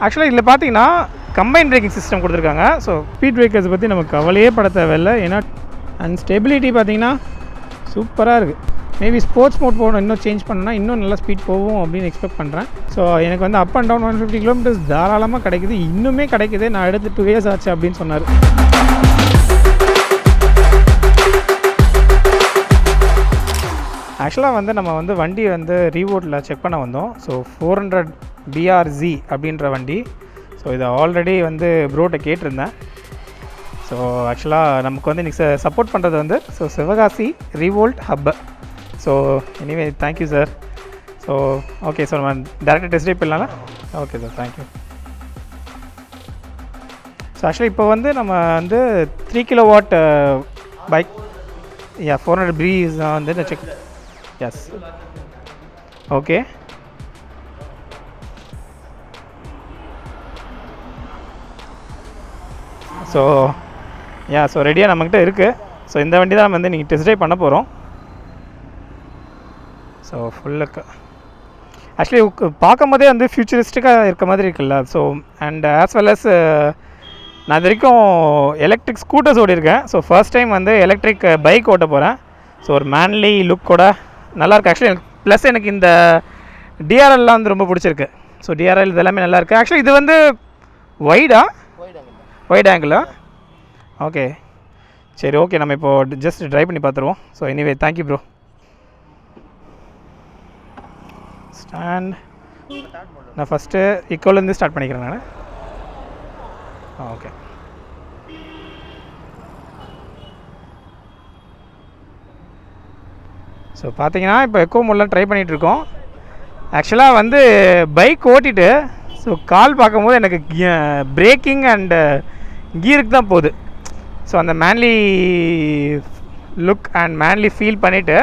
ஆக்சுவலாக இதில் பார்த்தீங்கன்னா கம்பைன் பிரேக்கிங் சிஸ்டம் கொடுத்துருக்காங்க. ஸோ ஸ்பீட் பிரேக்கர்ஸ் பற்றி நமக்கு கவலையே பட தேவையில்லை. ஏன்னா அண்ட் ஸ்டெபிலிட்டி பார்த்தீங்கன்னா சூப்பராக இருக்குது. மேபி ஸ்போர்ட்ஸ் மோட் போகணும், இன்னும் சேஞ்ச் பண்ணால் இன்னும் நல்லா ஸ்பீட் போகும் அப்படின்னு எக்ஸ்பெக்ட் பண்ணுறேன். ஸோ எனக்கு வந்து அப் அண்ட் டவுன் 150 கிலோமீட்டர்ஸ் தாராளமாக கிடைக்குது, இன்னுமே கிடைக்குது. நான் எடுத்து 2 years ஆச்சு அப்படின்னு சொன்னார். ஆக்சுவலாக வந்து நம்ம வந்து வண்டி வந்து ரீவோட்டில் செக் பண்ண வந்தோம். ஸோ 400 BRZ அப்படின்ற வண்டி. ஸோ இதை ஆல்ரெடி வந்து ப்ரோட்ட கேட்டிருந்தேன். ஸோ ஆக்சுவலாக நமக்கு வந்து இன்றைக்கி சப்போர்ட் பண்ணுறது வந்து Sivakasi Revolt hub. So anyway thank you sir. So okay sir, நம்ம டேரெக்டாக டெஸ்ட் ட்ரைவ் பண்ணலாம்ல? Okay sir, thank you. ஸோ ஆக்சுவலாக இப்போ வந்து நம்ம வந்து 3 kW பைக் 400 BRZ வந்து check. Yes, okay. So so ரெடியாக நம்மக்கிட்ட இருக்குது. ஸோ இந்த வண்டி தான் நம்ம வந்து நீங்கள் டெஸ்ட் ட்ரைவ் பண்ண போகிறோம். ஸோ ஃபுல்லுக்கு ஆக்சுவலி பார்க்கும் போதே வந்து ஃபியூச்சரிஸ்டிக்காக இருக்க மாதிரி இருக்குல்ல. So and as well as நான் இது வரைக்கும் எலக்ட்ரிக் ஸ்கூட்டர்ஸ் ஓடிருக்கேன். ஸோ ஃபர்ஸ்ட் டைம் வந்து எலக்ட்ரிக் பைக் ஓட்ட போகிறேன். ஸோ ஒரு மேன்லி லுக்கோட நல்லாயிருக்கு. ஆக்சுவலி எனக்கு ப்ளஸ் எனக்கு இந்த டிஆர்எல்லாம் வந்து ரொம்ப பிடிச்சிருக்கு. ஸோ டிஆர்எல் இது எல்லாமே நல்லாயிருக்கு. ஆக்சுவலி இது வந்து வைட் ஆங்கிளா? ஓகே, சரி, ஓகே. நம்ம இப்போது ஜஸ்ட் ட்ரைவ் பண்ணி பார்த்துருவோம். So anyway thank you bro. Stand நான் ஃபஸ்ட்டு இக்கோலேருந்து ஸ்டார்ட் பண்ணிக்கிறேன் நான். ஓகே. ஸோ பார்த்தீங்கன்னா இப்போ எக்கோ மோட்லாம் ட்ரை பண்ணிகிட்ருக்கோம். ஆக்சுவலாக வந்து பைக் ஓட்டிட்டு ஸோ கால் பார்க்கும்போது எனக்கு பிரேக்கிங் அண்டு கீருக்கு தான் போகுது. ஸோ அந்த manly look and manly feel பண்ணிவிட்டு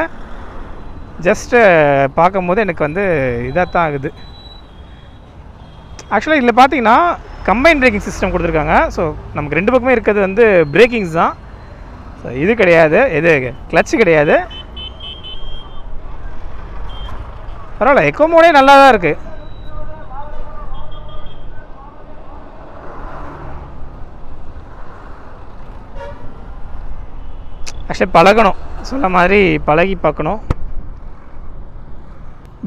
ஜஸ்ட்டு பார்க்கும்போது எனக்கு வந்து இதாக தான் ஆகுது. ஆக்சுவலாக இதில் பார்த்தீங்கன்னா கம்பைன் பிரேக்கிங் சிஸ்டம் கொடுத்துருக்காங்க. ஸோ நமக்கு 2 பக்கமே இருக்கிறது வந்து பிரேக்கிங்ஸ் தான். ஸோ இது கிடையாது, இது கிளச்சு கிடையாது. பரவாயில்ல, எக்கோ மோடே நல்லா தான் இருக்குது. ஆக்சுவலி பழகணும், சொல்ல மாதிரி பழகி பார்க்கணும்.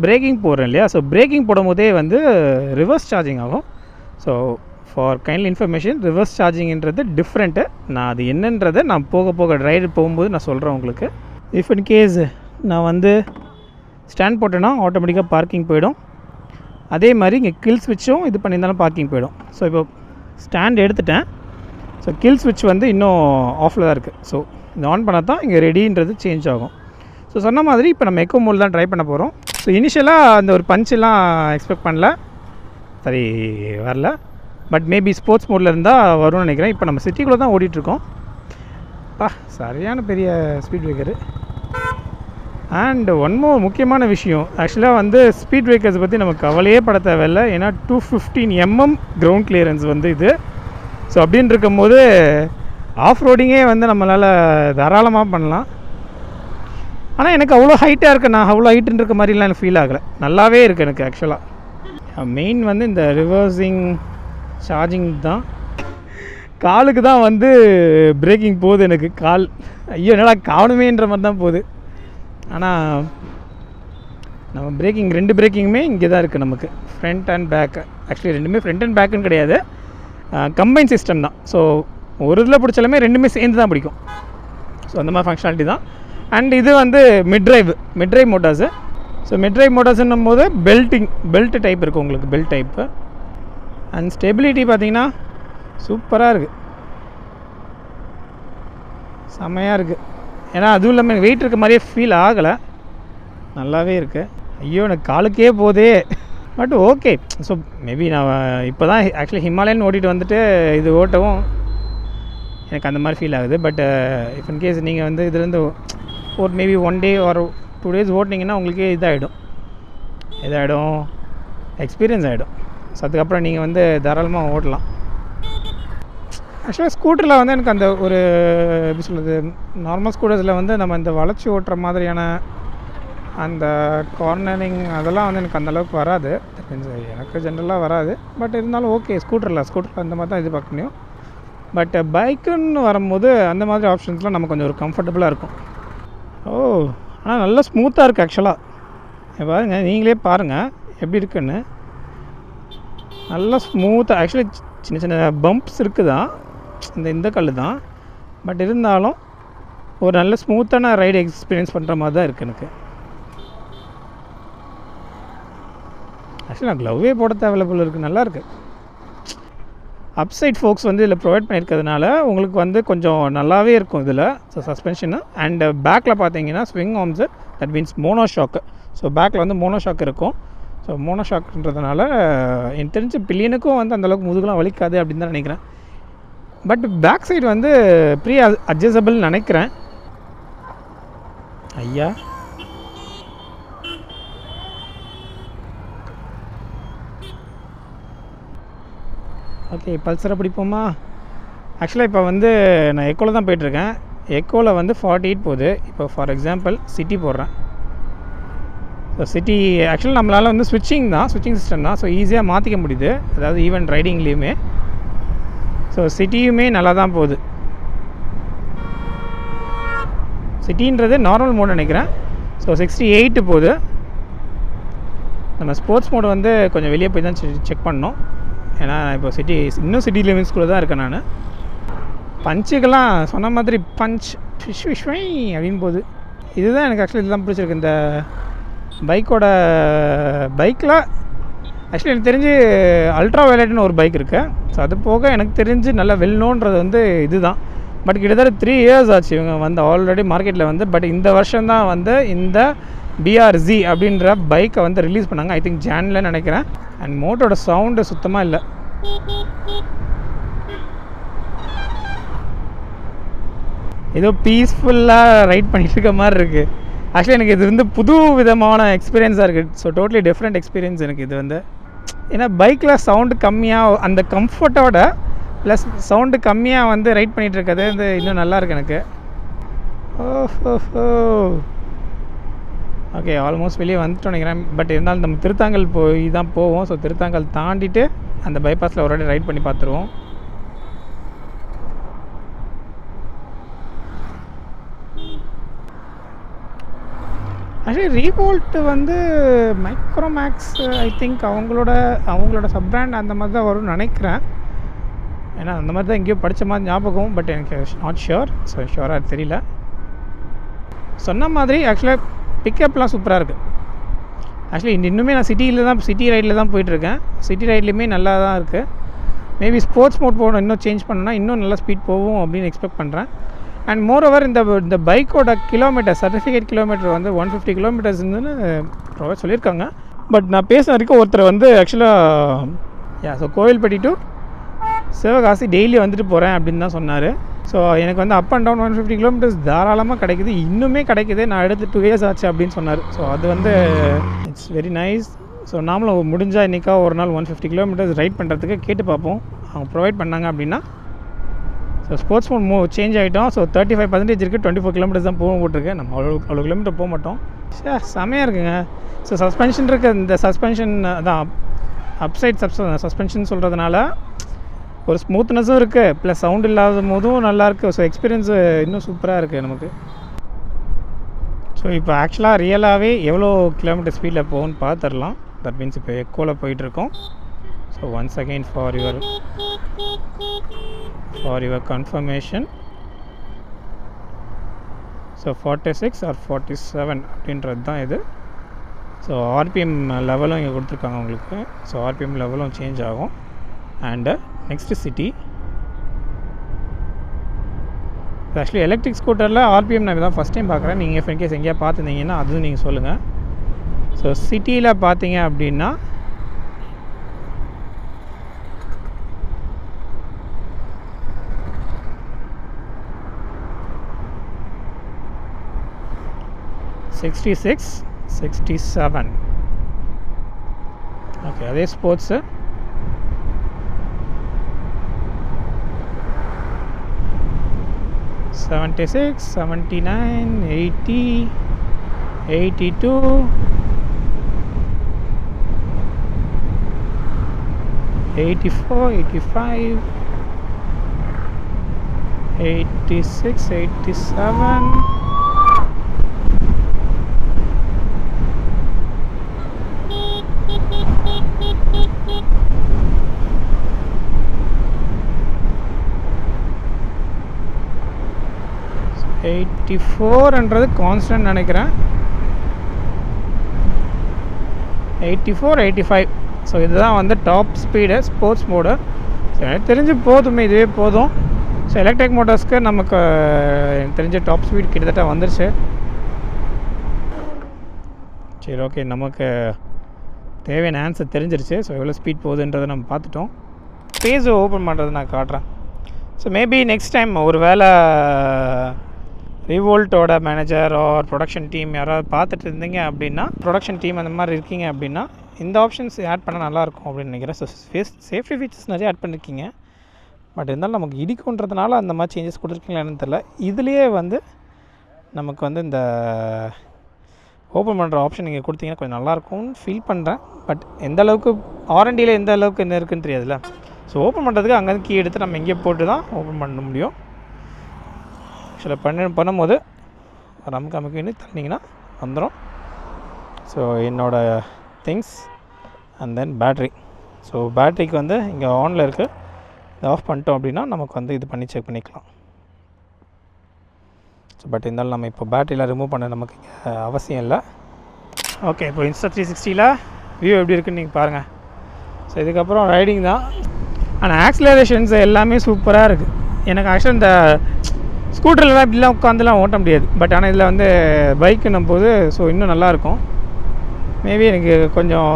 பிரேக்கிங் போடுறேன் இல்லையா? ஸோ பிரேக்கிங் போடும்போதே வந்து ரிவர்ஸ் சார்ஜிங் ஆகும். So for kindly information, reverse சார்ஜிங்கிறது டிஃப்ரெண்ட்டு. நான் அது என்னன்றதை நான் போக ரைடு போகும்போது நான் சொல்கிறேன் உங்களுக்கு. இஃப் இன் கேஸ் நான் வந்து ஸ்டாண்ட் போட்டேன்னா ஆட்டோமேட்டிக்காக பார்க்கிங் போயிடும். அதே மாதிரி இங்கே கில் ஸ்விட்சும் இது பண்ணியிருந்தாலும் பார்க்கிங் போயிடும். ஸோ இப்போ ஸ்டாண்ட் எடுத்துட்டேன். ஸோ கில் ஸ்விட்ச் வந்து இன்னும் ஆஃபில் தான் இருக்குது. ஸோ இந்த ஆன் பண்ணால் தான் இங்கே ரெடின்றது சேஞ்ச் ஆகும். ஸோ சொன்ன மாதிரி இப்போ நம்ம எக்கோ மோட் தான் ட்ரை பண்ண போகிறோம். ஸோ இனிஷியலாக அந்த ஒரு பஞ்செலாம் எக்ஸ்பெக்ட் பண்ணல, சரி வரல. பட் மேபி ஸ்போர்ட்ஸ் மோடில் இருந்தால் வரும்னு நினைக்கிறேன். இப்போ நம்ம சிட்டிக்குள்ளே தான் ஓடிட்டுருக்கோம். சரியான பெரிய speed breaker. And one more முக்கியமான விஷயம், ஆக்சுவலாக வந்து ஸ்பீட் பிரேக்கர்ஸ் பற்றி நமக்கு கவலையே பட தேவையில்லை. ஏன்னா 215 mm கிரவுண்ட் கிளியரன்ஸ் வந்து இது. ஸோ அப்படின்னு இருக்கும்போது ஆஃப் ரோடிங்கே வந்து நம்மளால் தாராளமாக பண்ணலாம். ஆனால் எனக்கு அவ்வளோ ஹைட்டாக இருக்குது, நான் அவ்வளோ ஹைட்டுன்னு இருக்க மாதிரிலாம் எனக்கு ஃபீல் ஆகலை, நல்லாவே இருக்குது எனக்கு. ஆக்சுவலாக மெயின் வந்து இந்த ரிவர்ஸிங் சார்ஜிங் தான். காலுக்கு தான் வந்து பிரேக்கிங் போகுது எனக்கு. கால் ஐயோ என்னடா காணுமேன்ற மாதிரி தான் போகுது. ஆனால் நம்ம பிரேக்கிங் 2 பிரேக்கிங்குமே இங்கே தான் இருக்குது நமக்கு, ஃப்ரண்ட் அண்ட் பேக். ஆக்சுவலி 2மே ஃப்ரண்ட் அண்ட் பேக்குன்னு கிடையாது, கம்பைன் சிஸ்டம் தான். ஸோ ஒரு இதில் பிடிச்சாலுமே 2மே சேர்ந்து தான் பிடிக்கும். ஸோ அந்த மாதிரி ஃபங்க்ஷனாலிட்டி தான். அண்ட் இது வந்து mid drive motors. So mid drive மோட்டார்ஸ்ன்னும் போது பெல்ட் டைப் இருக்குது உங்களுக்கு, பெல்ட் டைப்பு. அண்ட் ஸ்டெபிலிட்டி பார்த்தீங்கன்னா சூப்பராக இருக்குது, செம்மையாக இருக்குது. ஏன்னா அதுவும் இல்லாமல் வெயிட் இருக்க மாதிரியே ஃபீல் ஆகலை, நல்லாவே இருக்குது. ஐயோ எனக்கு காலுக்கே போதே. But okay. ஸோ மேபி நான் இப்போ தான் ஆக்சுவலி ஹிமாலயன் ஓட்டிகிட்டு வந்துட்டு இது ஓட்டவும் எனக்கு அந்த மாதிரி ஃபீல் ஆகுது. பட் இஃப் இன்கேஸ் நீங்கள் வந்து இதுலேருந்து ஒரு மேபி 1 day or 2 days ஓட்டினீங்கன்னா உங்களுக்கே இதாகிடும், எக்ஸ்பீரியன்ஸ் ஆகிடும். ஸோ அதுக்கப்புறம் நீங்கள் வந்து தாராளமாக ஓட்டலாம். ஆக்சுவலாக ஸ்கூட்டரில் வந்து எனக்கு அந்த ஒரு எப்படி சொல்கிறது, நார்மல் ஸ்கூட்டர்ஸில் வந்து நம்ம இந்த வளைச்சி ஓட்டுற மாதிரியான அந்த கார்னரிங் அதெல்லாம் வந்து எனக்கு அந்தளவுக்கு வராது. எனக்கு ஜென்ரலாக வராது. பட் இருந்தாலும் ஓகே, ஸ்கூட்டரில் அந்த மாதிரி தான் எதிர்பார்க்க முடியும். பட் பைக்குன்னு வரும்போது அந்த மாதிரி ஆப்ஷன்ஸ்லாம் நம்ம கொஞ்சம் ஒரு கம்ஃபர்டபுளாக இருக்கும். ஓ, ஆனால் நல்லா ஸ்மூத்தாக இருக்குது ஆக்சுவலாக. பாருங்க, நீங்களே பாருங்கள் எப்படி இருக்குன்னு. நல்லா ஸ்மூத்தாக. ஆக்சுவலி சின்ன சின்ன பம்ப்ஸ் இருக்குது தான், இந்த கல் தான். பட் இருந்தாலும் ஒரு நல்ல ஸ்மூத்தான ரைடு எக்ஸ்பீரியன்ஸ் பண்ணுற மாதிரி தான் இருக்குது எனக்கு. ஆக்சுவலி நான் க்ளவ்வே போட தேவையில்லை இருக்குது. நல்லாயிருக்கு. அப்சைட் ஃபோக்ஸ் வந்து இதில் ப்ரொவைட் பண்ணியிருக்கிறதுனால உங்களுக்கு வந்து கொஞ்சம் நல்லாவே இருக்கும் இதில். ஸோ சஸ்பென்ஷனு அண்டு பேக்கில் பார்த்தீங்கன்னா swing arms, that means mono shock. So பேக்கில் வந்து மோனோ ஷாக் இருக்கும். ஸோ மோனோ ஷாக்ன்றதுனால எனக்கு தெரிஞ்ச பில்லியனுக்கும் வந்து அந்தளவுக்கு முதுகுலாம் வலிக்காது அப்படின்னு தான் நினைக்கிறேன். பட் பேக் சைடு வந்து ப்ரீ அட்ஜஸ்டபிள் நினைக்கிறேன். ஐயா, ஓகே, பல்சரை பிடிப்போமா? ஆக்சுவலாக இப்போ வந்து நான் எக்கோவில் தான் போயிட்டுருக்கேன். எக்கோவில் வந்து 48 போகுது. இப்போ ஃபார் எக்ஸாம்பிள் சிட்டி போடுறேன். ஸோ சிட்டி ஆக்சுவலாக நம்மளால் வந்து ஸ்விட்சிங் சிஸ்டம் தான். ஸோ ஈஸியாக மாற்றிக்க முடியுது, அதாவது ஈவன் ரைடிங்லேயுமே. ஸோ சிட்டியுமே நல்லா தான் போகுது. சிட்டின்றது நார்மல் மோட் நினைக்கிறேன். ஸோ 68 போகுது. நம்ம ஸ்போர்ட்ஸ் மோடு வந்து கொஞ்சம் வெளியே போய் தான் செக் பண்ணோம். ஏன்னா இப்போ இன்னும் சிட்டி லிமிட்ஸ்குள்ளே தான் இருக்கேன் நான். பஞ்சுக்கெல்லாம் சொன்ன மாதிரி பஞ்ச் விஷ்வை அப்படின்னு போகுது. இதுதான் எனக்கு ஆக்சுவலி இதுதான் பிடிச்சிருக்கு இந்த பைக்கில். ஆக்சுவலி எனக்கு தெரிஞ்சு அல்ட்ரா வயலட்னு ஒரு பைக் இருக்குது. ஸோ அது போக எனக்கு தெரிஞ்சு நல்லா வெல்னோன்றது வந்து இது தான். பட் கிட்டத்தட்ட 3 இயர்ஸ் ஆச்சு இவங்க வந்து ஆல்ரெடி மார்க்கெட்டில் வந்து. பட் இந்த வருஷம் தான் வந்து இந்த BRZ அப்படின்ற பைக்கை வந்து ரிலீஸ் பண்ணாங்க. ஐ திங்க் ஜானில் நினைக்கிறேன். அண்ட் மோட்டரோட சவுண்டு சுத்தமாக இல்லை. ஏதோ பீஸ்ஃபுல்லாக ரைட் பண்ணிட்டு இருக்க மாதிரி இருக்குது. ஆக்சுவலி எனக்கு இது வந்து புது விதமான எக்ஸ்பீரியன்ஸாக இருக்குது. ஸோ டோட்டலி டிஃப்ரெண்ட் எக்ஸ்பீரியன்ஸ் எனக்கு இது வந்து. ஏன்னா பைக்கில் சவுண்டு கம்மியாக, அந்த கம்ஃபர்ட்டோட ப்ளஸ் சவுண்டு கம்மியாக வந்து ரைட் பண்ணிகிட்டு இருக்கிறது வந்து இன்னும் நல்லாயிருக்கு எனக்கு. ஓஹோ, ஓகே, ஆல்மோஸ்ட் வெளியே வந்துட்டு நினைக்கிறேன். பட் இருந்தாலும் நம்ம திருத்தாங்கல் போய் தான் போவோம். ஸோ திருத்தாங்கல் தாண்டிட்டு அந்த பைபாஸில் ஒரு வாட்டி ரைட் பண்ணி பார்த்துருவோம். ஆக்சுவலி ரீவோல்ட் வந்து மைக்ரோமேக்ஸ் ஐ திங்க் அவங்களோட சப் பிராண்ட் அந்த மாதிரி தான் வரும்னு நினைக்கிறேன். ஏன்னா அந்த மாதிரி தான் எங்கேயோ படித்த மாதிரி ஞாபகம். பட் எனக்கு நாட் ஷியோர். ஸோ ஷியோராக தெரியல. சொன்ன மாதிரி ஆக்சுவலாக பிக்கப்லாம் சூப்பராக இருக்குது. ஆக்சுவலி இன்னுமே நான் சிட்டி ரைடில் தான் போயிட்டுருக்கேன். சிட்டி ரைட்லேயுமே நல்லா தான் இருக்குது. மேபி ஸ்போர்ட்ஸ் மோட் போகணும், இன்னும் சேஞ்ச் பண்ணணும்னா இன்னும் நல்லா ஸ்பீட் போகும் அப்படின்னு எக்ஸ்பெக்ட் பண்ணுறேன். அண்ட் மோர் ஓவர் இந்த பைக்கோட கிலோமீட்டர் சர்டிஃபிகேட் கிலோமீட்டர் வந்து 150 கிலோமீட்டர்ஸ்ன்னு ப்ரொவைட் சொல்லியிருக்காங்க. பட் நான் பேசின வரைக்கும் ஒருத்தர் வந்து ஆக்சுவலாக so Kovilpatti to Sivakasi daily வந்துட்டு போகிறேன் அப்படின்னு தான் சொன்னார். ஸோ எனக்கு வந்து அப் அண்ட் டவுன் 150 கிலோமீட்டர்ஸ் தாராளமாக கிடைக்குது, இன்னுமே கிடைக்குது. நான் எடுத்து 2 இயர்ஸ் ஆச்சு அப்படின்னு சொன்னார். ஸோ அது வந்து இட்ஸ் வெரி நைஸ். ஸோ நாமளும் முடிஞ்சால் இன்றைக்கா ஒரு நாள் 150 கிலோமீட்டர்ஸ் ரைட் பண்ணுறதுக்கு கேட்டு பார்ப்போம். அவங்க ப்ரொவைட் பண்ணாங்க அப்படின்னா. ஸோ ஸ்போர்ட்ஸ் மோட் சேஞ்ச் ஆகிட்டோம். ஸோ 35% இருக்குது, 24 கிலோமீட்டர்ஸ் தான் போக போட்டிருக்கு. நம்ம அவ்வளோ கிலோமீட்டர் போக மாட்டோம். செமையாக இருக்குங்க. ஸோ சஸ்பென்ஷன் இருக்க இந்த சஸ்பென்ஷன் தான் அப்சைட் சஸ்பென்ஷன் சொல்கிறதுனால ஒரு ஸ்மூத்னஸும் இருக்குது, ப்ளஸ் சவுண்ட் இல்லாத போதும் நல்லாயிருக்கு. ஸோ எக்ஸ்பீரியன்ஸு இன்னும் சூப்பராக இருக்குது நமக்கு. ஸோ இப்போ ஆக்சுவலாக ரியலாகவே எவ்வளோ கிலோமீட்டர் ஸ்பீடில் போகும்னு பார்த்துடலாம். தட் மீன்ஸ் இப்போ எக்கோவில் போயிட்டுருக்கோம். So once again for your confirmation. So 46 or 47 அப்படின்றது தான் இது. ஸோ ஆர்பிஎம் லெவலும் இங்கே கொடுத்துருக்காங்க உங்களுக்கு. ஸோ ஆர்பிஎம் லெவலும் சேஞ்ச் ஆகும். And next city. Actually electric ஸ்கூட்டரில் ஆர்பிஎம் நான் தான் ஃபஸ்ட் டைம் பார்க்குறேன். நீங்கள் இன்கேஸ் எங்கேயா பார்த்துருந்தீங்கன்னா அதுவும் நீங்கள் சொல்லுங்கள். ஸோ சிட்டியில் பார்த்தீங்க அப்படின்னா $66, $67. ஓகே, அதே ஸ்போர்ட்ஸு $76, $79, $80, 82, 84, 85, 86, 87, 84ன்றது கான்ஸ்டன்ட் நினைக்கிறேன். 84, 85. ஸோ இதுதான் வந்து top speed sports mode. So எனக்கு தெரிஞ்சு போதுமே, இதுவே போதும். ஸோ எலக்ட்ரிக் மோட்டர்ஸ்க்கு நமக்கு எனக்கு தெரிஞ்ச டாப் ஸ்பீட் கிட்டத்தட்ட வந்துருச்சு. சரி, ஓகே, நமக்கு தேவையான ஆன்சர் தெரிஞ்சிருச்சு. ஸோ எவ்வளோ ஸ்பீட் போகுதுன்றதை நம்ம பார்த்துட்டோம். பேஜ் ஓப்பன் பண்ணுறது நான் காட்டுறேன். ஸோ மேபி நெக்ஸ்ட் டைம் ஒரு வேளை ரிவோல்ட்டோட மேனேஜர் ஆர் ப்ரொடக்ஷன் டீம் யாராவது பார்த்துட்டு இருந்தீங்க அப்படின்னா, ப்ரொடக்ஷன் டீம் அந்த மாதிரி இருக்கீங்க அப்படின்னா இந்த ஆப்ஷன்ஸ் ஆட் பண்ணால் நல்லாயிருக்கும் அப்படின்னு நினைக்கிறேன். ஸோ சேஃப்டி ஃபீச்சர்ஸ் நிறைய ஆட் பண்ணியிருக்கீங்க. பட் இருந்தாலும் நமக்கு இடிக்குன்றதுனால அந்த மாதிரி சேஞ்சஸ் கொடுத்துருக்கீங்களான்னு தெரில. இதுலேயே வந்து நமக்கு வந்து இந்த ஓப்பன் பண்ணுற ஆப்ஷன் நீங்கள் கொடுத்தீங்கன்னா கொஞ்சம் நல்லாயிருக்கும்னு ஃபீல் பண்ணுறேன். பட் எந்த அளவுக்கு ஆர்என்டியில் எந்த அளவுக்கு என்ன இருக்குதுன்னு தெரியாதுல்ல. ஸோ ஓப்பன் பண்ணுறதுக்கு அங்கேருந்து கீ எடுத்து நம்ம எங்கே போட்டு தான் ஓப்பன் பண்ண முடியும். ஆக்சுவலாக பண்ணும்போது நமக்கு தள்ளிங்கன்னா வந்துடும். ஸோ என்னோடய things and then battery. So பேட்ரிக்கு வந்து இங்கே ஆனில் இருக்குது. இதை ஆஃப் பண்ணிட்டோம் அப்படின்னா நமக்கு வந்து இது பண்ணி செக் பண்ணிக்கலாம். ஸோ பட் இருந்தாலும் நம்ம இப்போ பேட்டரியில் ரிமூவ் பண்ண நமக்கு அவசியம் இல்லை. ஓகே, இப்போ Insta360ல் வியூ எப்படி இருக்குன்னு நீங்கள் பாருங்கள். ஸோ இதுக்கப்புறம் ரைடிங் தான். ஆனால் ஆக்சிலரேஷன்ஸ் எல்லாமே சூப்பராக இருக்குது. எனக்கு ஆக்சுவலாக இந்த ஸ்கூட்டரில் இப்படிலாம் உட்காந்துலாம் ஓட்ட முடியாது. பட் ஆனால் இதில் வந்து பைக்குன்னும் போது ஸோ இன்னும் நல்லாயிருக்கும். மேபி எனக்கு கொஞ்சம்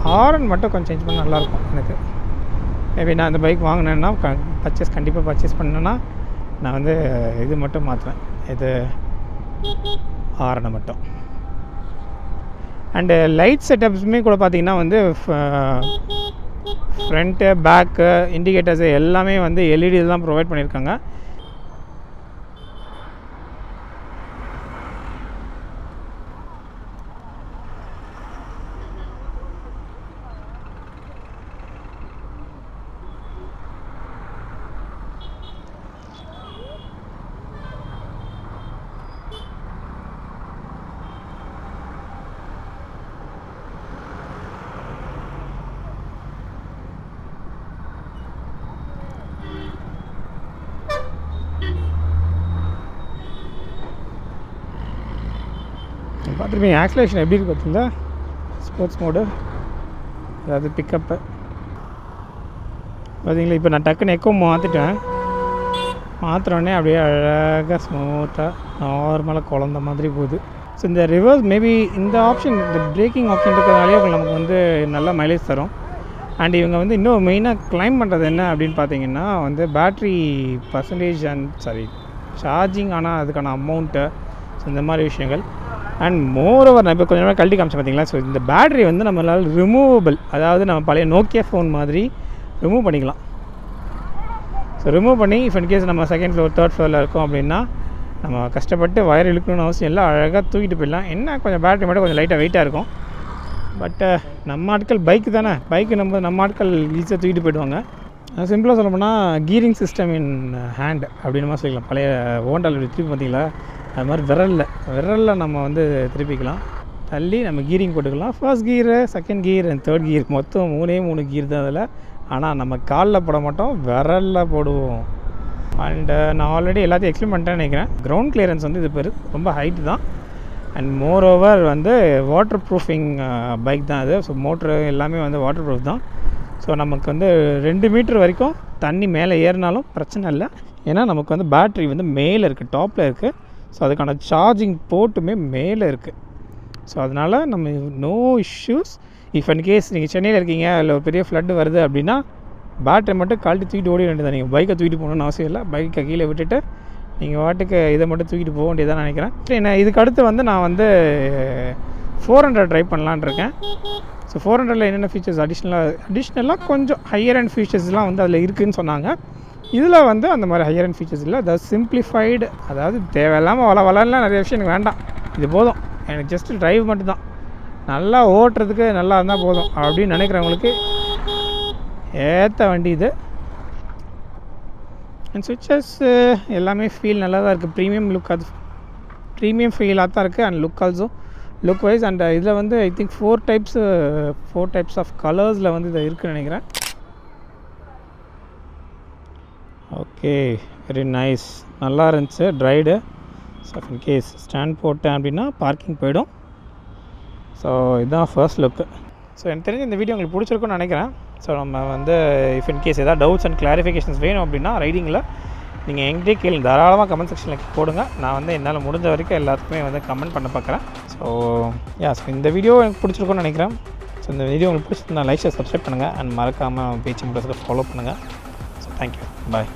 ஹாரன் மட்டும் கொஞ்சம் சேஞ்ச் பண்ணால் நல்லாயிருக்கும். எனக்கு மேபி நான் இந்த பைக் வாங்கினேன்னா கண்டிப்பாக பர்ச்சேஸ் பண்ணேன்னா நான் வந்து இது மட்டும் மாற்றுவேன், இது ஹாரனை மட்டும். அண்டு லைட் செட்டப்ஸுமே கூட பார்த்திங்கன்னா வந்து ஃப்ரண்ட்டு பேக்கு இண்டிகேட்டர்ஸு எல்லாமே வந்து எல்இடி தான் ப்ரொவைட் பண்ணியிருக்காங்க. பார்த்துருப்பீங்க ஆக்சிலேஷன் எப்படி இருக்குது பார்த்தீங்களா, ஸ்போர்ட்ஸ் மோடு, அதாவது பிக்கப்பு பார்த்தீங்களா. இப்போ நான் டக்குன்னு எக்கோ மாற்றுறோடனே அப்படியே அழகாக ஸ்மூத்தாக நார்மலாக குழந்த மாதிரி போகுது. ஸோ இந்த ரிவர்ஸ் மேபி இந்த ஆப்ஷன், இந்த பிரேக்கிங் ஆப்ஷன் இருக்கிறதுனாலே நமக்கு வந்து நல்ல மைலேஜ் தரும். அண்ட் இவங்க வந்து இன்னும் மெயினாக கிளைம் பண்ணுறது என்ன அப்படின்னு பார்த்தீங்கன்னா வந்து பேட்ரி பர்சன்டேஜ் சார்ஜிங் ஆனால் அதுக்கான அமௌண்ட்டு, ஸோ இந்த மாதிரி விஷயங்கள். அண்ட் மோரோவர் நான் இப்போ கொஞ்சம் நேரம் கழட்டி காமிச்சேன் பார்த்தீங்களா. ஸோ இந்த பேட்ரி வந்து நம்மளால் ரிமூவபிள், அதாவது நம்ம பழைய நோக்கியா ஃபோன் மாதிரி ரிமூவ் பண்ணிக்கலாம். ஸோ ரிமூவ் பண்ணி இஃப் இன்கேஸ் நம்ம செகண்ட் ஃப்ளோர் தேர்ட் ஃப்ளோரில் இருக்கோம் அப்படின்னா நம்ம கஷ்டப்பட்டு வயர் இழுக்கணும்னு அவசியம் இல்லை, அழகாக தூக்கிட்டு போயிடலாம். என்ன கொஞ்சம் பேட்ரி மட்டும் கொஞ்சம் லைட்டாக வெயிட்டாக இருக்கும். பட் நம்ம ஆட்கள் பைக்கு தானே, பைக்கு நம்ம ஆட்கள் ஈஸியாக தூக்கிட்டு போயிடுவாங்க. சிம்பிளாக சொல்ல போனால் கீரிங் சிஸ்டம் இன் ஹேண்ட் அப்படின்னு மாதிரி சொல்லிக்கலாம். பழைய ஹோண்டாவில் திருப்பி பார்த்தீங்களா, அது மாதிரி விரலில் நம்ம வந்து திருப்பிக்கலாம். தள்ளி நம்ம கீரிங் போட்டுக்கலாம். First gear, second gear and third gear, மொத்தம் 3 கீர் தான் அதில். ஆனால் நம்ம காலில் போட மாட்டோம், விரலில் போடுவோம். அண்டு நான் ஆல்ரெடி எல்லாத்தையும் எக்ஸ்பிளைன் பண்ணிட்டேன்னு நினைக்கிறேன். கிரவுண்ட் கிளியரன்ஸ் வந்து இது ரொம்ப ஹைட்டு தான். அண்ட் மோர் ஓவர் வந்து வாட்டர் ப்ரூஃபிங் பைக் தான் அது. ஸோ மோட்ரு எல்லாமே வந்து வாட்டர் ப்ரூஃப் தான். ஸோ நமக்கு வந்து 2 மீட்டர் வரைக்கும் தண்ணி மேலே ஏறினாலும் பிரச்சனை இல்லை. ஏன்னா நமக்கு வந்து பேட்ரி வந்து மேலே இருக்குது, டாப்பில் இருக்குது. ஸோ அதுக்கான சார்ஜிங் போர்ட்டுமே மேலே இருக்குது. ஸோ அதனால் நம்ம no issues. If and case நீங்கள் சென்னையில் இருக்கீங்க, இல்லை ஒரு பெரிய ஃப்ளட்டு வருது அப்படின்னா பேட்டரி மட்டும் கழட்டி தூக்கிட்டு ஓட வேண்டியதான். நீங்கள் பைக்கை தூக்கிட்டு போகணுன்னு அவசியம் இல்லை. பைக்கை கீழே விட்டுட்டு நீங்கள் வாட்டுக்கு இதை மட்டும் தூக்கிட்டு போக வேண்டியதான் நினைக்கிறேன். என்ன இதுக்கு அடுத்து வந்து நான் வந்து 400 ட்ரை பண்ணலான் இருக்கேன். ஸோ 400ல் என்னென்ன ஃபீச்சர்ஸ் அடிஷ்னலாக கொஞ்சம் ஹையர் அண்ட் ஃபீச்சர்ஸ்லாம் வந்து அதில் இருக்குதுன்னு சொன்னாங்க. இதில் வந்து அந்த மாதிரி ஹையர் அண்ட் ஃபீச்சர்ஸ் இல்லை. அதாவது சிம்பிளிஃபைடு, அதாவது தேவையில்லாமல் வளரலாம் நிறைய விஷயம் எனக்கு வேண்டாம், இது போதும். எனக்கு ஜஸ்ட்டு டிரைவ் மட்டும்தான், நல்லா ஓட்டுறதுக்கு நல்லா இருந்தால் போதும் அப்படின்னு நினைக்கிறவங்களுக்கு ஏற்ற வண்டி இது. அண்ட் சுவிச்சஸ் எல்லாமே ஃபீல் நல்லா தான் இருக்குது. ப்ரீமியம் லுக், அது ப்ரீமியம் ஃபீலாக தான் இருக்குது. And look also look wise. அண்ட் இதில் வந்து ஐ திங்க் 4 டைப்ஸ் ஆஃப் கலர்ஸில் வந்து இது இருக்குதுன்னு நினைக்கிறேன். ஓகே, வெரி நைஸ், நல்லா இருந்துச்சு ட்ரைடு. ஸோ இன்கேஸ் ஸ்டாண்ட் போட்டேன் அப்படின்னா பார்க்கிங் போயிடும். ஸோ இதுதான் ஃபர்ஸ்ட் லுக்கு. ஸோ எனக்கு தெரிஞ்சு இந்த வீடியோ உங்களுக்கு பிடிச்சிருக்குன்னு நினைக்கிறேன். ஸோ நம்ம வந்து இஃப் இன்கேஸ் ஏதாவது டவுட்ஸ் அண்ட் கிளாரிஃபிகேஷன்ஸ் வேணும் அப்படின்னா ரைடிங்கில் நீங்கள் எங்கிட்டே கேள்வி தாராளமாக கமெண்ட் செக்ஷனில் போடுங்க. நான் வந்து என்னால் முடிஞ்ச வரைக்கும் எல்லாத்துக்குமே வந்து கமெண்ட் பண்ண பார்க்குறேன். ஸோ இந்த வீடியோ எனக்கு பிடிச்சிருக்குன்னு நினைக்கிறேன். ஸோ இந்த வீடியோ உங்களுக்கு பிடிச்சிருந்தா லைக் ஷேர் சப்ஸ்கிரைப் பண்ணுங்கள். அண்ட் மறக்காமல் பேச்சு முறைக்கு ஃபாலோ பண்ணுங்கள். ஸோ தேங்க்யூ, பாய்.